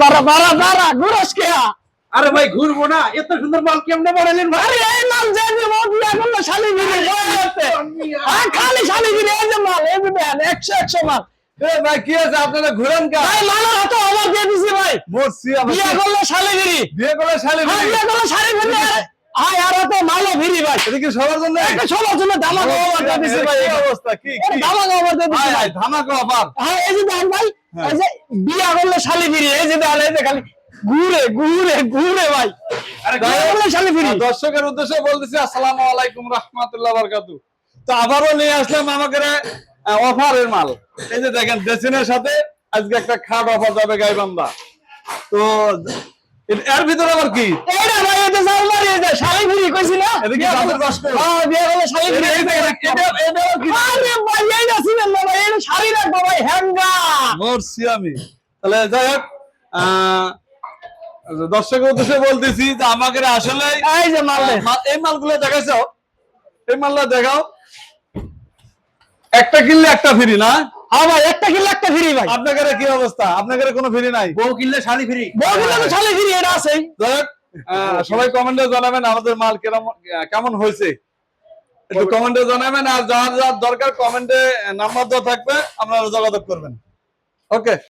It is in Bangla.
দাঁড়া দাঁড়া দাঁড়া দাঁড়া ঘুরস কে? আরে ভাই ঘুরবো না, এত সুন্দর মাল কেমনে বানালেন ভাই? আরে এই মাল যে দিব বিয়া করলে শালিগিরি খালি শালিগিরি। এই যে মাল, এই যে দেন 100 মাল। ভাই কি আছে, আপনারা ঘুরেন কা? ভাই মাল তো আমার দিয়ে দিছি ভাই। মরছি আমি। বিয়া করলে শালিগিরি, বিয়ে করে শালি হ্যাঁ বিয়া করলে শালিগিরি। আয় আর তো মালও ভিড়ি ভাই। এটা কি সবার জন্য? একটা সবার জন্য ধামাকা অফার দিয়ে দিছি ভাই। কি অবস্থা? কি কি ধামাকা অফার দিয়ে দিছি ভাই। ধামাকা অফার? হ্যাঁ এই যে দেন ভাই, এই যে বিয়া করলে শালিগিরি। এই যে দেন, এই যে খালি ঘুরে ঘুরে ঘুরে ভাই। আরে বিয়া করলে শালিগিরি। দর্শকের উদ্দেশ্যে বলতেছি আসসালামু আলাইকুম রাহমাতুল্লাহ বারাকাতু। তো আবারও নিয়ে আসলাম আমাদের অফারের মাল। এই যে দেখেন ডেসিনের সাথে আজকে একটা খাট অফার যাবে গাইবান্ধা। তো এর ভিতরে আবার কি? এইটা ভাই এটা জালমারি, এই যে শালিগিরি কইছি না? এটা কি দাঁতের বাস্ক? হ্যাঁ বিয়া করলে শালিগিরি। এটা কি? আরে ভাই এইটা ছিলেন না ভাই, এটা শাড়ি রাখবো ভাই হ্যাঙ্গা। মরছি আমি। তাহলে যাই হোক, দর্শকের উদ্দেশ্যে বলতেছি যে আমাদের আসলে এই যে মাল দেন। এই মালগুলো দেখাইছো, এই মালটা দেখাও। একটা কিনলে একটা ফ্রি না? হ্যাঁ ভাই একটা কিনলে একটা ফ্রি ভাই। আপনাদের কি অবস্থা? আপনাদের কোনো ফ্রি নাই? বউ কিনলে শাড়ি ফ্রি। বউ কিনলে তো শালিগিরি এটা আছেই। যাই হোক, সবাই কমেন্টে জানাবেন আমাদের মাল কেমন হয়েছে, একটু কমেন্টে জানাবেন। আর যার যার দরকার কমেন্টে নাম্বার দেওয়া থাকবে, আপনারা যোগাযোগ করবেন। ওকে।